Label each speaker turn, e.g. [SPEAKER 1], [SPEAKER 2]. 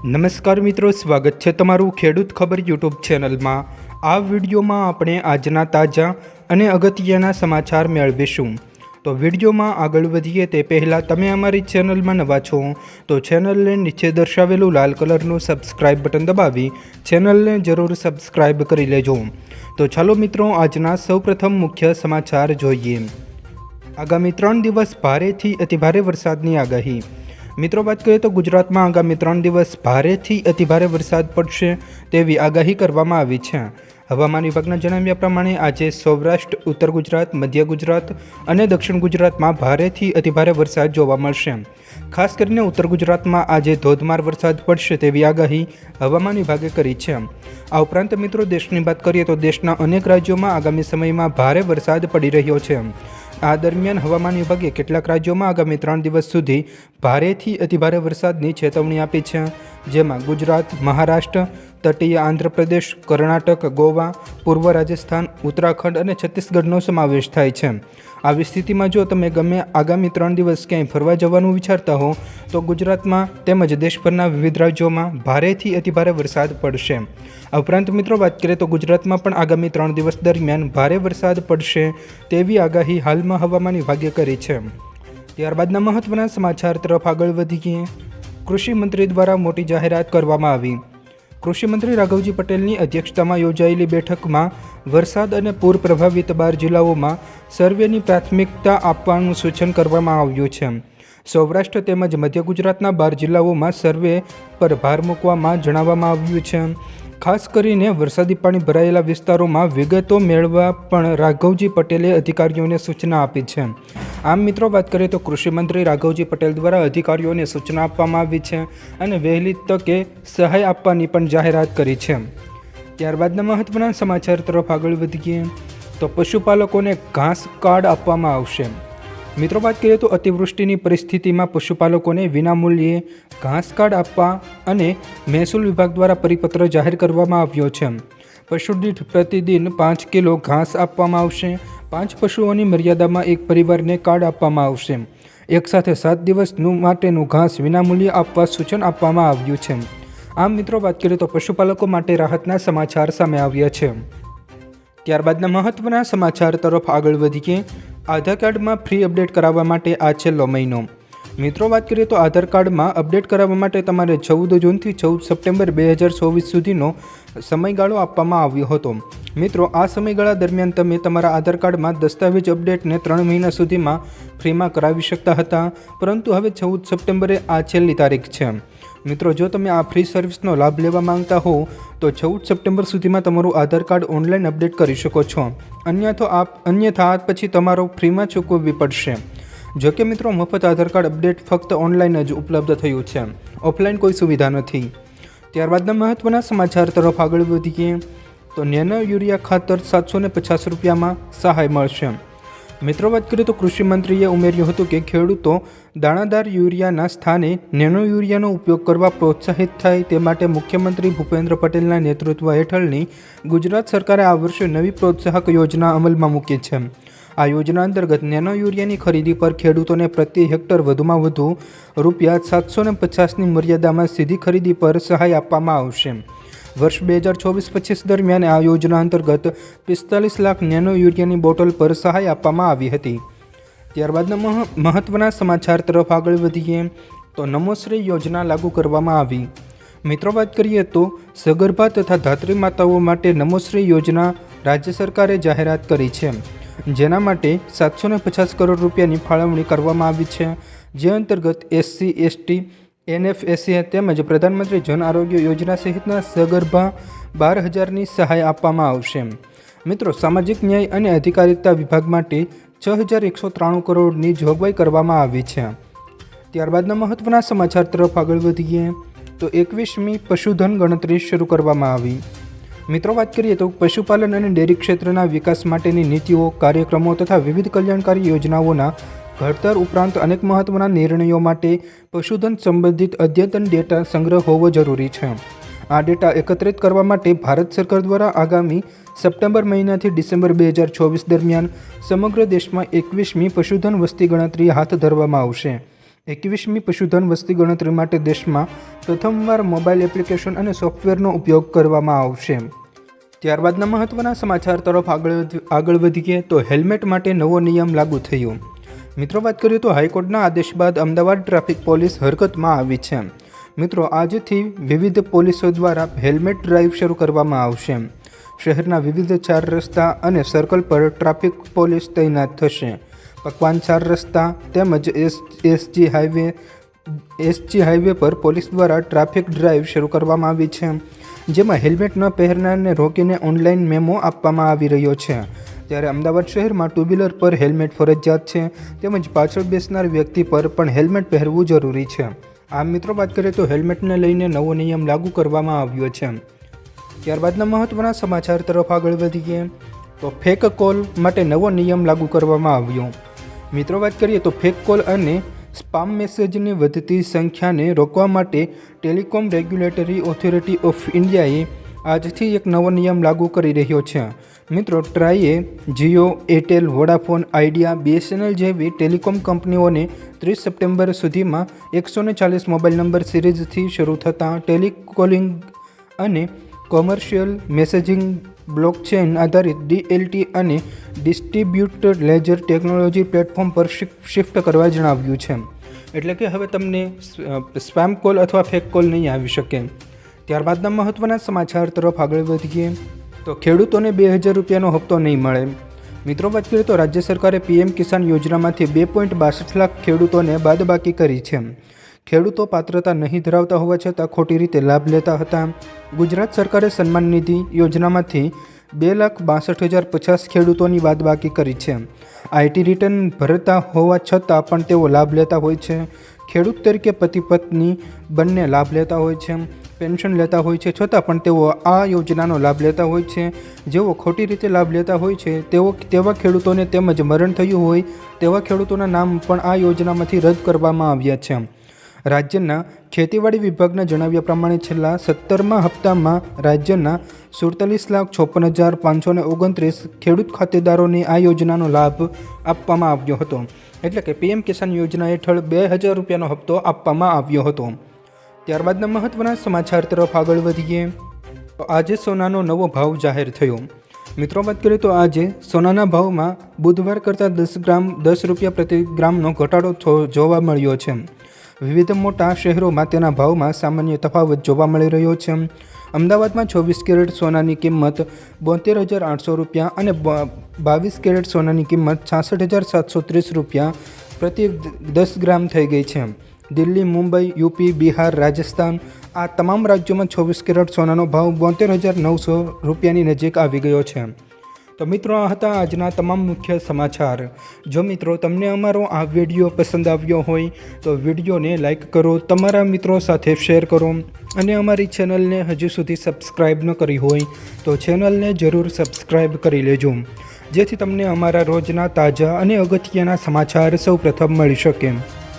[SPEAKER 1] નમસ્કાર મિત્રો, સ્વાગત છે તમારું ખેડૂત ખબર યુટ્યુબ ચેનલમાં। આ વિડીયોમાં આપણે આજના તાજા અને અગત્યના સમાચાર મેળવીશું। તો વિડીયોમાં આગળ વધીએ તે પહેલાં તમે અમારી ચેનલમાં નવા છો તો ચેનલને નીચે દર્શાવેલું લાલ કલરનું સબસ્ક્રાઇબ બટન દબાવી ચેનલને જરૂર સબસ્ક્રાઇબ કરી લેજો। તો ચાલો મિત્રો, આજના સૌપ્રથમ મુખ્ય સમાચાર જોઈએ। આગામી 3 દિવસ ભારેથી અતિભારે વરસાદની આગાહી। મિત્રો, વાત કરીએ તો ગુજરાતમાં આગામી 3 દિવસ ભારેથી અતિભારે વરસાદ પડશે તેવી આગાહી કરવામાં આવી છે। હવામાન વિભાગના જણાવ્યા પ્રમાણે આજે સૌરાષ્ટ્ર, ઉત્તર ગુજરાત, મધ્ય ગુજરાત અને દક્ષિણ ગુજરાતમાં ભારેથી અતિભારે વરસાદ જોવા મળશે। ખાસ કરીને ઉત્તર ગુજરાતમાં આજે ધોધમાર વરસાદ પડશે તેવી આગાહી હવામાન વિભાગે કરી છે। આ ઉપરાંત મિત્રો, દેશની વાત કરીએ તો દેશના અનેક રાજ્યોમાં આગામી સમયમાં ભારે વરસાદ પડી રહ્યો છે। આ દરમિયાન હવામાન વિભાગે કેટલાક રાજ્યોમાં આગામી 3 દિવસ સુધી ભારેથી અતિભારે વરસાદની ચેતવણી આપી છે, જેમાં ગુજરાત, મહારાષ્ટ્ર, તટીય આંધ્રપ્રદેશ, કર્ણાટક, ગોવા, પૂર્વ રાજસ્થાન, ઉત્તરાખંડ અને છત્તીસગઢનો સમાવેશ થાય છે। આવી સ્થિતિમાં જો તમે આગામી 3 દિવસ ક્યાંય ફરવા જવાનું વિચારતા હો તો ગુજરાતમાં તેમજ દેશભરના વિવિધ રાજ્યોમાં ભારેથી અતિભારે વરસાદ પડશે। આ ઉપરાંત મિત્રો, વાત કરીએ તો ગુજરાતમાં પણ આગામી 3 દિવસ દરમિયાન ભારે વરસાદ પડશે તેવી આગાહી હાલમાં હવામાન વિભાગે કરી છે। ત્યારબાદના મહત્વના સમાચાર તરફ આગળ વધીએ। કૃષિ મંત્રી દ્વારા મોટી જાહેરાત કરવામાં આવી। કૃષિ મંત્રી રાઘવજી પટેલની અધ્યક્ષતામાં યોજાયેલી બેઠકમાં વરસાદ અને પૂર પ્રભાવિત 12 જિલ્લાઓમાં સર્વેની પ્રાથમિકતા આપવાનું સૂચન કરવામાં આવ્યું છે। સૌરાષ્ટ્ર તેમજ મધ્ય ગુજરાતના 12 જિલ્લાઓમાં સર્વે પર ભાર મૂકવામાં જણાવવામાં આવ્યું છે। ખાસ કરીને વરસાદી પાણી ભરાયેલા વિસ્તારોમાં વિગતો મેળવવા પણ રાઘવજી પટેલે અધિકારીઓને સૂચના આપી છે। આમ મિત્રો, વાત કરીએ તો કૃષિ મંત્રી રાઘવજી પટેલ દ્વારા અધિકારીઓને સૂચના આપવામાં આવી છે અને વહેલી તકે સહાય આપવાની પણ જાહેરાત કરી છે। ત્યારબાદના મહત્વના સમાચાર તરફ આગળ વધીએ તો પશુપાલકોને ઘાસ કાર્ડ આપવામાં આવશે। મિત્રો, વાત કરીએ તો અતિવૃષ્ટિની પરિસ્થિતિમાં પશુપાલકોને વિનામૂલ્યે ઘાસ કાર્ડ આપવા અને મહેસૂલ વિભાગ દ્વારા પરિપત્ર જાહેર કરવામાં આવ્યો છે। પશુ દીઠ પ્રતિદિન 5 કિલો ઘાસ આપવામાં આવશે। 5 પશુઓની મર્યાદામાં એક પરિવારને કાર્ડ આપવામાં આવશે। એક સાથે 7 દિવસનું માટેનું ઘાસ વિનામૂલ્યે આપવા સૂચન આપવામાં આવ્યું છે। આમ મિત્રો, વાત કરીએ તો પશુપાલકો માટે રાહતના સમાચાર સામે આવ્યા છે। ત્યારબાદના મહત્વના સમાચાર તરફ આગળ વધીએ। આધાર કાર્ડમાં ફ્રી અપડેટ કરાવવા માટે આ છેલ્લો મહિનો। મિત્રો, વાત કરીએ તો આધાર કાર્ડમાં અપડેટ કરાવવા માટે તમારે 14 જૂનથી 14 સપ્ટેમ્બર 2024 સુધીનો સમયગાળો આપવામાં આવ્યો હતો। મિત્રો, આ સમયગાળા દરમિયાન તમે તમારા આધાર કાર્ડમાં દસ્તાવેજ અપડેટને 3 મહિના સુધીમાં ફ્રીમાં કરાવી શકતા હતા, પરંતુ હવે 14 સપ્ટેમ્બરે આ છેલ્લી તારીખ છે। મિત્રો, જો તમે આ ફ્રી સર્વિસનો લાભ લેવા માંગતા હો તો 14 સપ્ટેમ્બર સુધીમાં તમારું આધાર કાર્ડ ઓનલાઈન અપડેટ કરી શકો છો, અન્યથા પછી તમારો ફ્રીમાં ચૂકવવી પડશે। જોકે મિત્રો, મફત આધાર કાર્ડ અપડેટ ફક્ત ઓનલાઈન જ ઉપલબ્ધ થયું છે, ઓફલાઈન કોઈ સુવિધા નથી। ત્યારબાદના મહત્વના સમાચાર તરફ આગળ વધીએ તો નેનો યુરિયા ખાતર 750 રૂપિયામાં સહાય મળશે। મિત્રો, વાત કરીએ તો કૃષિ મંત્રીએ ઉમેર્યું હતું કે ખેડૂતો દાણાદાર યુરિયાના સ્થાને નેનો યુરિયાનો ઉપયોગ કરવા પ્રોત્સાહિત થાય તે માટે મુખ્યમંત્રી ભૂપેન્દ્ર પટેલના નેતૃત્વ હેઠળની ગુજરાત સરકારે આ વર્ષે નવી પ્રોત્સાહક યોજના અમલમાં મૂકી છે। આ યોજના અંતર્ગત નેનો યુરિયાની ખરીદી પર ખેડૂતોને પ્રતિ હેક્ટર વધુમાં વધુ રૂપિયા 750ની મર્યાદામાં સીધી ખરીદી પર સહાય આપવામાં આવશે। વર્ષ 2024-25 દરમિયાન આ યોજના અંતર્ગત 45 લાખ નેનો યુરિયાની બોટલ પર સહાય આપવામાં આવી હતી। ત્યારબાદના મહત્વના સમાચાર તરફ આગળ વધીએ તો નમોશ્રી યોજના લાગુ કરવામાં આવી। મિત્રો, વાત કરીએ તો સગર્ભા તથા ધાત્રી માતાઓ માટે નમોશ્રી યોજના રાજ્ય સરકારે જાહેરાત કરી છે, જેના માટે 750 કરોડ રૂપિયાની ફાળવણી કરવામાં આવી છે, જે અંતર્ગત SC, ST, NFSA તેમજ પ્રધાનમંત્રી જન આરોગ્ય યોજના સહિતના સગર્ભા 12,000ની સહાય આપવામાં આવશે। મિત્રો, સામાજિક ન્યાય અને અધિકારિતા વિભાગ માટે 6,193 કરોડની જોગવાઈ કરવામાં આવી છે। ત્યારબાદના મહત્વના સમાચાર તરફ આગળ વધીએ તો 21મી પશુધન ગણતરી શરૂ કરવામાં આવી। મિત્રો, વાત કરીએ તો પશુપાલન અને ડેરી ક્ષેત્રના વિકાસ માટેની નીતિઓ, કાર્યક્રમો તથા વિવિધ કલ્યાણકારી યોજનાઓના ઘડતર ઉપરાંત અનેક મહત્વના નિર્ણયો માટે પશુધન સંબંધિત અદ્યતન ડેટા સંગ્રહ હોવો જરૂરી છે। આ ડેટા એકત્રિત કરવા માટે ભારત સરકાર દ્વારા આગામી સપ્ટેમ્બર મહિનાથી ડિસેમ્બર 2024 દરમિયાન સમગ્ર દેશમાં 21મી પશુધન વસ્તી ગણતરી હાથ ધરવામાં આવશે। 21મી પશુધન વસ્તી ગણતરી માટે દેશમાં પ્રથમવાર મોબાઈલ એપ્લિકેશન અને સોફ્ટવેરનો ઉપયોગ કરવામાં આવશે। ત્યારબાદના મહત્વના સમાચાર તરફ આગળ વધીએ તો હેલ્મેટ માટે નવો નિયમ લાગુ થયો। મિત્રો, વાત કરીએ તો હાઈકોર્ટના આદેશ બાદ અમદાવાદ ટ્રાફિક પોલીસ હરકતમાં આવી છે। મિત્રો, આજથી વિવિધ પોલીસો દ્વારા હેલ્મેટ ડ્રાઈવ શરૂ કરવામાં આવશે। શહેરના વિવિધ 4 રસ્તા અને સર્કલ પર ટ્રાફિક પોલીસ તૈનાત થશે। પકવાન 4 રસ્તા તેમજ એસજી હાઈવે પર પોલીસ દ્વારા ટ્રાફિક ડ્રાઈવ શરૂ કરવામાં આવી છે, જેમાં હેલ્મેટ ન પહેરનારને રોકીને ઓનલાઈન મેમો આપવામાં આવી રહ્યો છે। ત્યારે અમદાવાદ શહેરમાં 2 વ્હીલર પર હેલ્મેટ ફરજિયાત છે, તેમજ પાછળ બેસનાર વ્યક્તિ પર પણ હેલ્મેટ પહેરવું જરૂરી છે। આમ મિત્રો, વાત કરીએ તો હેલ્મેટને લઈને નવો નિયમ લાગુ કરવામાં આવ્યો છે। ત્યારબાદના મહત્વના સમાચાર તરફ આગળ વધીએ તો ફેક કોલ માટે નવો નિયમ લાગુ કરવામાં આવ્યો। મિત્રો, વાત કરીએ તો ફેક કોલ અને સ્પામ મેસેજની વધતી સંખ્યાને રોકવા માટે ટેલિકોમ રેગ્યુલેટરી ઓથોરિટી ઓફ ઇન્ડિયાએ આજથી એક નવો નિયમ લાગુ કરી રહ્યો છે। મિત્રો, ટ્રાઈએ જીઓ, એરટેલ, વોડાફોન, આઈડિયા, BSNL જેવી ટેલિકોમ કંપનીઓને 30 સપ્ટેમ્બર સુધીમાં 140 મોબાઈલ નંબર સિરીઝથી શરૂ થતાં ટેલિકોલિંગ અને કોમર્શિયલ મેસેજિંગ બ્લોકચેન આધારિત DLT અને ડિસ્ટ્રીબ્યુટેડ લેજર ટેકનોલોજી પ્લેટફોર્મ પર શિફ્ટ કરવા જણાવ્યું છે। એટલે કે હવે તમને સ્પેમ કોલ અથવા ફેક કોલ નહીં આવી શકે। ત્યારબાદના મહત્વના સમાચાર તરફ આગળ વધીએ તો ખેડૂતોને 2000 રૂપિયાનો હપ્તો નહીં મળે। મિત્રો, વાત કરીએ તો રાજ્ય સરકારે PM કિસાન યોજનામાંથી 2.62 લાખ ખેડૂતોને બાદબાકી કરી છે। ખેડૂતો પાત્રતા નહીં ધરાવતા હોવા છતાં ખોટી રીતે લાભ લેતા હતા। ગુજરાત સરકારે સન્માન નિધિ યોજનામાંથી 2,62,050 ખેડૂતોની બાદબાકી કરી છે। IT રિટર્ન ભરતા હોવા છતાં પણ તેઓ લાભ લેતા હોય છે। ખેડૂત તરીકે પતિ પત્ની બંને લાભ લેતા હોય છે, પેન્શન લેતા હોય છે, છતાં પણ તેઓ આ યોજનાનો લાભ લેતા હોય છે। જેઓ ખોટી રીતે લાભ લેતા હોય છે તેવા ખેડૂતોને તેમજ મરણ થયું હોય તેવા ખેડૂતોના નામ પણ આ યોજનામાંથી રદ કરવામાં આવ્યા છે। રાજ્યના ખેતીવાડી વિભાગના જણાવ્યા પ્રમાણે છેલ્લા 17મા હપ્તામાં રાજ્યના 47,56,529 ખેડૂત ખાતેદારોને આ યોજનાનો લાભ આપવામાં આવ્યો હતો। એટલે કે PM કિસાન યોજના હેઠળ 2000 રૂપિયાનો હપ્તો આપવામાં આવ્યો હતો। ત્યારબાદના મહત્વના સમાચાર તરફ આગળ વધીએ તો આજે સોનાનો નવો ભાવ જાહેર થયો। મિત્રો, વાત કરીએ તો આજે સોનાના ભાવમાં બુધવાર કરતાં 10 રૂપિયા પ્રતિ ગ્રામનો ઘટાડો જોવા મળ્યો છે। વિવિધ મોટા શહેરોમાં તેના ભાવમાં સામાન્ય તફાવત જોવા મળી રહ્યો છે। અમદાવાદમાં 24 કેરેટ સોનાની કિંમત 72,800 રૂપિયા અને 22 કેરેટ સોનાની કિંમત 66,730 રૂપિયા પ્રતિ 10 ગ્રામ થઈ ગઈ છે। દિલ્હી, મુંબઈ, યુપી, બિહાર, રાજસ્થાન આ તમામ રાજ્યોમાં 24 કેરેટ સોનાનો ભાવ 72,900 રૂપિયાની નજીક આવી ગયો છે। તો મિત્રો, આ હતા આજના તમામ મુખ્ય સમાચાર। જો મિત્રો તમને અમારો આ વિડીયો પસંદ આવ્યો હોય તો વિડીયોને લાઈક કરો, તમારા મિત્રો સાથે શેર કરો અને અમારી ચેનલને હજુ સુધી સબસ્ક્રાઈબ ન કરી હોય તો ચેનલને જરૂર સબસ્ક્રાઈબ કરી લેજો, જેથી તમને અમારા રોજના તાજા અને અગત્યના સમાચાર સૌપ્રથમ મળી શકે।